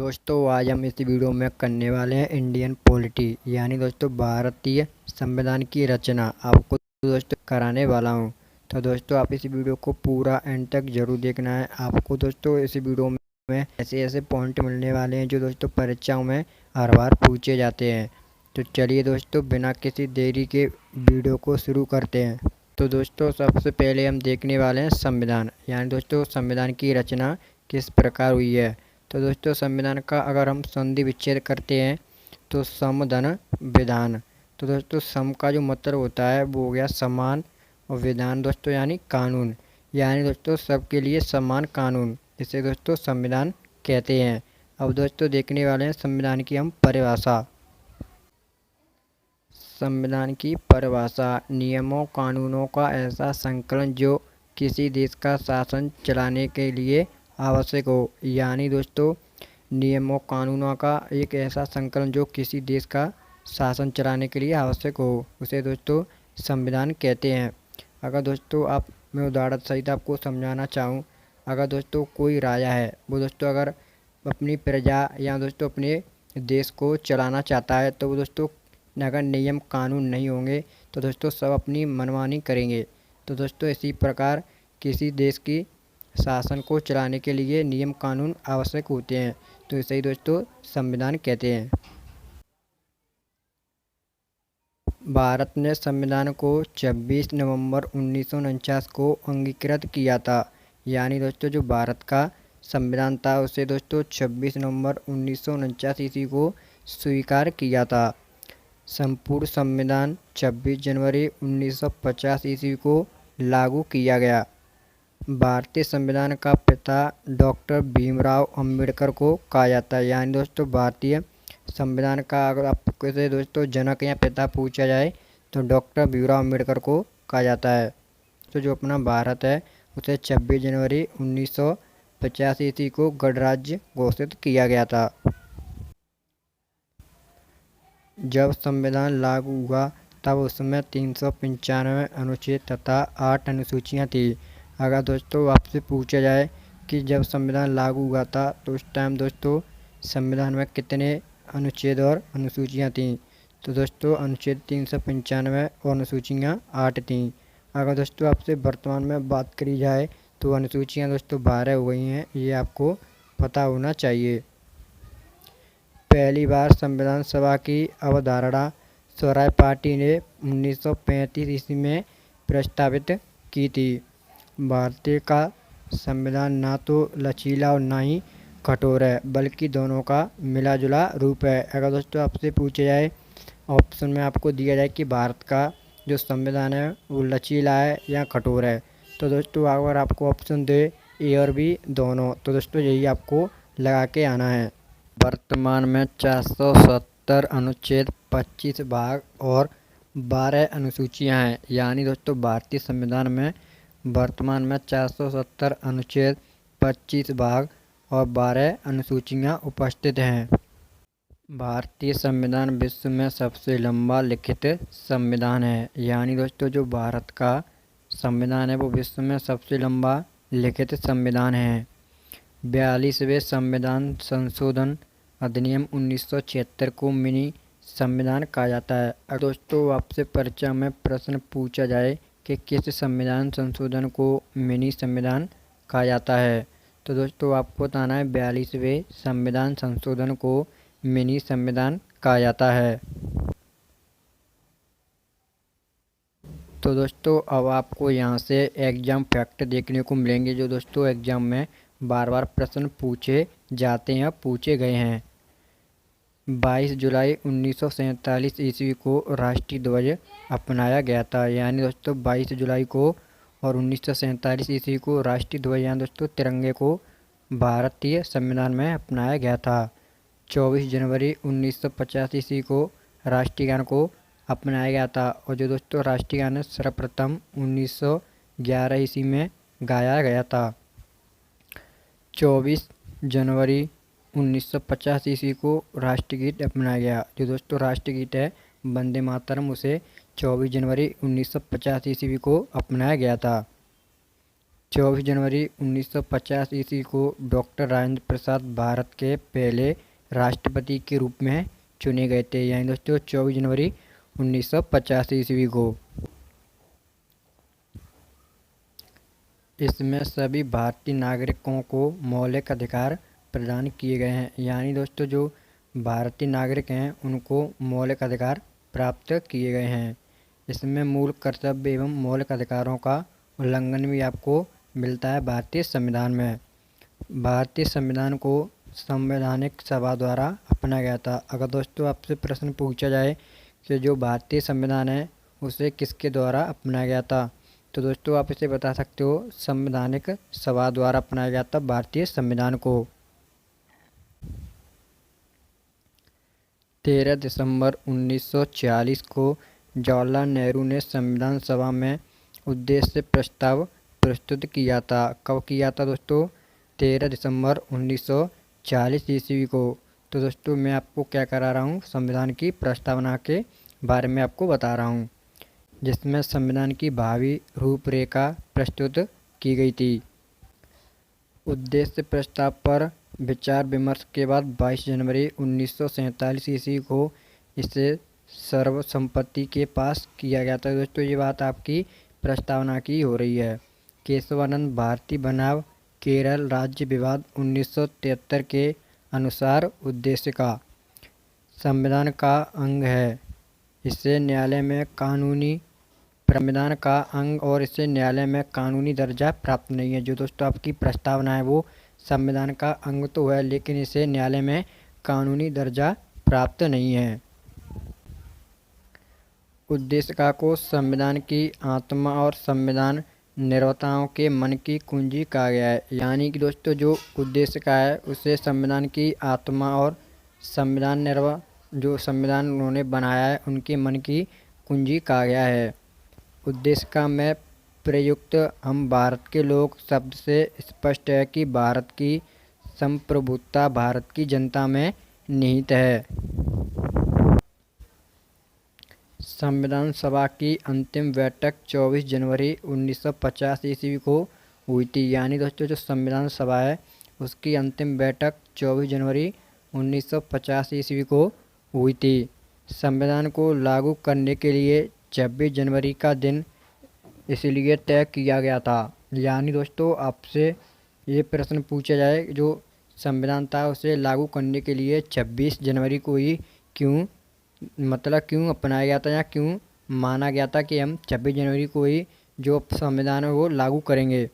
दोस्तों आज हम इस वीडियो में करने वाले हैं इंडियन पॉलिटी यानी दोस्तों भारतीय संविधान की रचना आपको दोस्तों कराने वाला हूं। तो दोस्तों आप इस वीडियो को पूरा एंड तक जरूर देखना है। आपको दोस्तों इस वीडियो में ऐसे ऐसे पॉइंट मिलने वाले हैं जो दोस्तों परीक्षाओं में हर बार पूछे जाते हैं। तो चलिए दोस्तों बिना किसी देरी के वीडियो को शुरू करते हैं। तो दोस्तों सबसे पहले हम देखने वाले हैं संविधान यानी दोस्तों संविधान की रचना किस प्रकार हुई है। तो दोस्तों संविधान का अगर हम संधि विच्छेद करते हैं तो सम धन विधान। तो दोस्तों सम का जो मतलब होता है वो हो गया समान और विधान दोस्तों यानी कानून, यानी दोस्तों सबके लिए समान कानून, इसे दोस्तों संविधान कहते हैं। अब दोस्तों देखने वाले हैं संविधान की हम परिभाषा। संविधान की परिभाषा नियमों कानूनों का ऐसा संकलन जो किसी देश का शासन चलाने के लिए आवश्यक हो, यानी दोस्तों नियमों कानूनों का एक ऐसा संकलन जो किसी देश का शासन चलाने के लिए आवश्यक हो, उसे दोस्तों संविधान कहते हैं। अगर दोस्तों आप मैं उदाहरण सहित आपको समझाना चाहूँ, अगर दोस्तों कोई राजा है वो दोस्तों अगर अपनी प्रजा या दोस्तों अपने देश को चलाना चाहता है तो वो दोस्तों अगर नियम कानून नहीं होंगे तो दोस्तों सब अपनी मनमानी करेंगे। तो दोस्तों इसी प्रकार किसी देश की शासन को चलाने के लिए नियम कानून आवश्यक होते हैं, तो इसे ही दोस्तों संविधान कहते हैं। भारत ने संविधान को 26 नवंबर 1949 को अंगीकृत किया था, यानी दोस्तों जो भारत का संविधान था उसे दोस्तों 26 नवंबर 1949 ईस्वी को स्वीकार किया था। संपूर्ण संविधान 26 जनवरी 1950 ईस्वी को लागू किया गया। भारतीय संविधान का पिता डॉक्टर भीमराव अंबेडकर को कहा जाता है, यानी दोस्तों भारतीय संविधान का अगर आपको से दोस्तों जनक या पिता पूछा जाए तो डॉक्टर भीमराव अंबेडकर को कहा जाता है। तो जो अपना भारत है उसे 26 जनवरी 1950 ईस्वी को गणराज्य घोषित किया गया था। जब संविधान लागू हुआ तब उसमें 395 अनुच्छेद तथा 8 अनुसूचियाँ थी। अगर दोस्तों आपसे पूछा जाए कि जब संविधान लागू हुआ था तो उस टाइम दोस्तों संविधान में कितने अनुच्छेद और अनुसूचियाँ थीं, तो दोस्तों अनुच्छेद 395 और अनुसूचियाँ 8 थीं। अगर दोस्तों आपसे वर्तमान में बात करी जाए तो अनुसूचियाँ दोस्तों 12 हो गई हैं, ये आपको पता होना चाहिए। पहली बार संविधान सभा की अवधारणा स्वराज पार्टी ने 1935 ईस्वी में प्रस्तावित की थी। भारतीय का संविधान ना तो लचीला और ना ही कठोर है, बल्कि दोनों का मिला जुला रूप है। अगर दोस्तों आपसे पूछा जाए ऑप्शन में आपको दिया जाए कि भारत का जो संविधान है वो लचीला है या कठोर है, तो दोस्तों अगर आपको ऑप्शन दे ए और बी दोनों, तो दोस्तों यही आपको लगा के आना है। वर्तमान में 470 अनुच्छेद 25 भाग और 12 अनुसूचियां हैं, यानी दोस्तों भारतीय संविधान में वर्तमान में 470 अनुच्छेद 25 भाग और 12 अनुसूचियां उपस्थित हैं। भारतीय संविधान विश्व में सबसे लंबा लिखित संविधान है, यानी दोस्तों जो भारत का संविधान है वो विश्व में सबसे लंबा लिखित संविधान है। 42वें संविधान संशोधन अधिनियम 1976 को मिनी संविधान कहा जाता है। अगर दोस्तों आपसे परीक्षा में प्रश्न पूछा जाए कि किस संविधान संशोधन को मिनी संविधान कहा जाता है, तो दोस्तों आपको बताना है 42वें संविधान संशोधन को मिनी संविधान कहा जाता है। तो दोस्तों अब आपको यहाँ से एग्ज़ाम फैक्ट देखने को मिलेंगे जो दोस्तों एग्ज़ाम में बार बार प्रश्न पूछे जाते हैं, पूछे गए हैं। 22 जुलाई 1947 ईस्वी को राष्ट्रीय ध्वज अपनाया गया था, यानी दोस्तों 22 जुलाई को और 1947 ईस्वी को राष्ट्रीय ध्वज यानी दोस्तों तिरंगे को भारतीय संविधान में अपनाया गया था। 24 जनवरी 1950 ईस्वी को राष्ट्रीय गान को अपनाया गया था, और जो दोस्तों राष्ट्रीय गान सर्वप्रथम 1911 ईस्वी में गाया गया था। 24 जनवरी 1950 ईस्वी को राष्ट्रीय गीत अपनाया गया, जो दोस्तों राष्ट्रीय गीत है वंदे मातरम, उसे 24 जनवरी 1950 ईस्वी को अपनाया गया था। 24 जनवरी 1950 ईस्वी को डॉक्टर राजेंद्र प्रसाद भारत के पहले राष्ट्रपति के रूप में चुने गए थे। यानी दोस्तों 24 जनवरी 1950 ईस्वी को। इसमें सभी भारतीय नागरिकों को मौलिक अधिकार प्रदान किए गए हैं। यानी दोस्तों जो भारतीय नागरिक हैं उनको मौलिक अधिकार प्राप्त किए गए हैं। इसमें मूल कर्तव्य एवं मौलिक अधिकारों का उल्लंघन भी आपको मिलता है भारतीय संविधान में। भारतीय संविधान को संवैधानिक सभा द्वारा अपनाया गया था। अगर दोस्तों आपसे प्रश्न पूछा जाए कि जो भारतीय संविधान है उसे किसके द्वारा अपनाया गया था, तो दोस्तों आप इसे बता सकते हो संवैधानिक सभा द्वारा अपनाया गया था भारतीय संविधान को। 13 दिसंबर 1940 को जवाहरलाल नेहरू ने संविधान सभा में उद्देश्य प्रस्ताव प्रस्तुत किया था। कब किया था दोस्तों? 13 दिसंबर 1940 ईस्वी को। तो दोस्तों मैं आपको क्या करा रहा हूँ, संविधान की प्रस्तावना के बारे में आपको बता रहा हूँ, जिसमें संविधान की भावी रूपरेखा प्रस्तुत की गई थी। उद्देश्य प्रस्ताव पर विचार विमर्श के बाद 22 जनवरी 1947 ईस्वी को इसे सर्वसम्मति के पास किया गया था। दोस्तों ये बात आपकी प्रस्तावना की हो रही है। केशवानंद भारती बनाम केरल राज्य विवाद 1973 के अनुसार उद्देश्य का संविधान का अंग है। इसे न्यायालय में कानूनी संविधान का अंग और इसे न्यायालय में कानूनी दर्जा प्राप्त नहीं है। जो दोस्तों आपकी प्रस्तावना है वो संविधान का अंग तो है, लेकिन इसे न्यायालय में कानूनी दर्जा प्राप्त नहीं है। उद्देशिका को संविधान की आत्मा और संविधान निर्माताओं के मन की कुंजी कहा गया है। यानी कि दोस्तों जो उद्देशिका है उसे संविधान की आत्मा और जो संविधान उन्होंने बनाया है उनके मन की कुंजी कहा गया है। उद्देशिका में प्रयुक्त हम भारत के लोग शब्द से स्पष्ट है कि भारत की संप्रभुता भारत की जनता में निहित है। संविधान सभा की अंतिम बैठक 24 जनवरी 1950 ईस्वी को हुई थी। यानी दोस्तों जो संविधान सभा है उसकी अंतिम बैठक 24 जनवरी 1950 ईस्वी को हुई थी। संविधान को लागू करने के लिए 26 जनवरी का दिन इसलिए तय किया गया था। यानी दोस्तों आपसे ये प्रश्न पूछा जाए जो संविधान था उसे लागू करने के लिए 26 जनवरी को ही क्यों अपनाया गया था या क्यों माना गया था कि हम 26 जनवरी को ही जो संविधान है वो लागू करेंगे,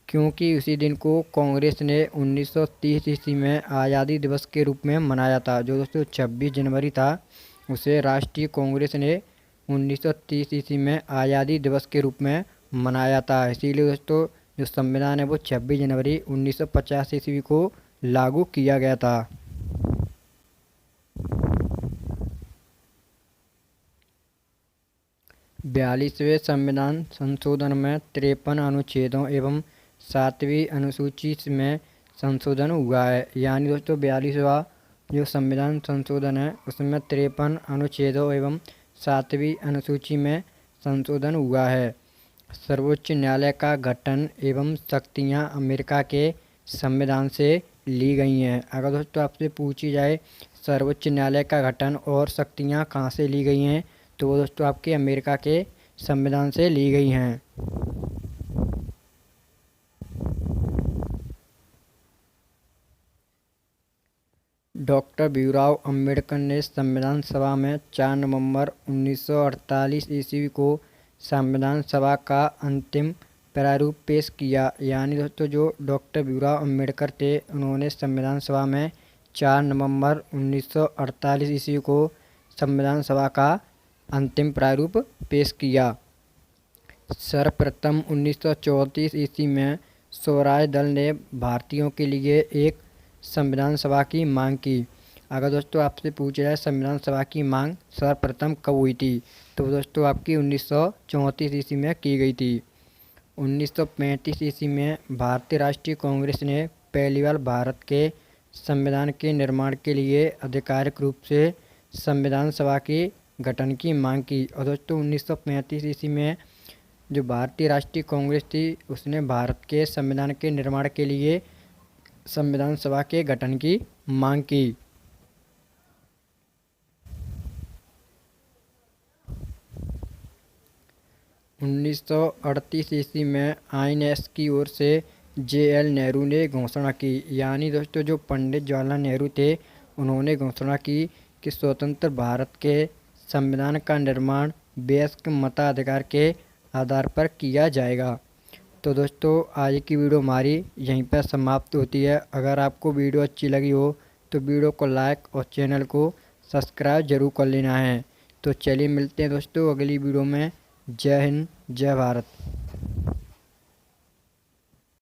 क्योंकि उसी दिन को कांग्रेस ने 1930 ईस्वी में आज़ादी दिवस के रूप में मनाया था। जो दोस्तों 26 जनवरी था उसे राष्ट्रीय कांग्रेस ने 1930 ईस्वी में आज़ादी दिवस के रूप में मनाया था। इसीलिए दोस्तों जो संविधान है वो 26 जनवरी 1950 ईस्वी को लागू किया गया था। 42वें संविधान संशोधन में 53 अनुच्छेदों एवं 7वीं अनुसूची में संशोधन हुआ है। यानी दोस्तों 42वां जो संविधान संशोधन है उसमें 53 अनुच्छेदों एवं 7वीं अनुसूची में संशोधन हुआ है। सर्वोच्च न्यायालय का गठन एवं शक्तियां अमेरिका के संविधान से ली गई हैं। अगर दोस्तों आपसे पूछी जाए सर्वोच्च न्यायालय का गठन और शक्तियां कहाँ से ली गई हैं, तो वो दोस्तों आपके अमेरिका के संविधान से ली गई हैं। डॉक्टर भीमराव अंबेडकर ने संविधान सभा में 4 नवंबर 1948 ईस्वी को संविधान सभा का अंतिम प्रारूप पेश किया। यानी दोस्तों जो डॉक्टर भीमराव अंबेडकर थे उन्होंने संविधान सभा में 4 नवंबर 1948 ईस्वी को संविधान सभा का अंतिम प्रारूप पेश किया। सर्वप्रथम 1934 ईस्वी में स्वराज दल ने भारतीयों के लिए एक संविधान सभा की मांग की। अगर दोस्तों आपसे पूछा जाए संविधान सभा की मांग सर्वप्रथम कब हुई थी, तो दोस्तों आपकी 1934 ईस्वी में की गई थी। 1935 ईस्वी में भारतीय राष्ट्रीय कांग्रेस ने पहली बार भारत के संविधान के निर्माण के लिए आधिकारिक रूप से संविधान सभा के गठन की मांग की। और दोस्तों 1935 ईस्वी में जो भारतीय राष्ट्रीय कांग्रेस थी उसने भारत के संविधान के निर्माण के लिए संविधान सभा के गठन की मांग की। 1938 ईस्वी में आईएनएस की ओर से जे.एल. नेहरू ने घोषणा की, यानी दोस्तों जो पंडित जवाहरलाल नेहरू थे उन्होंने घोषणा की कि स्वतंत्र भारत के संविधान का निर्माण वयस्क मताधिकार के आधार पर किया जाएगा। तो दोस्तों आज की वीडियो हमारी यहीं पर समाप्त होती है। अगर आपको वीडियो अच्छी लगी हो तो वीडियो को लाइक और चैनल को सब्सक्राइब जरूर कर लेना है। तो चलिए मिलते हैं दोस्तों अगली वीडियो में। जय हिंद, जय भारत।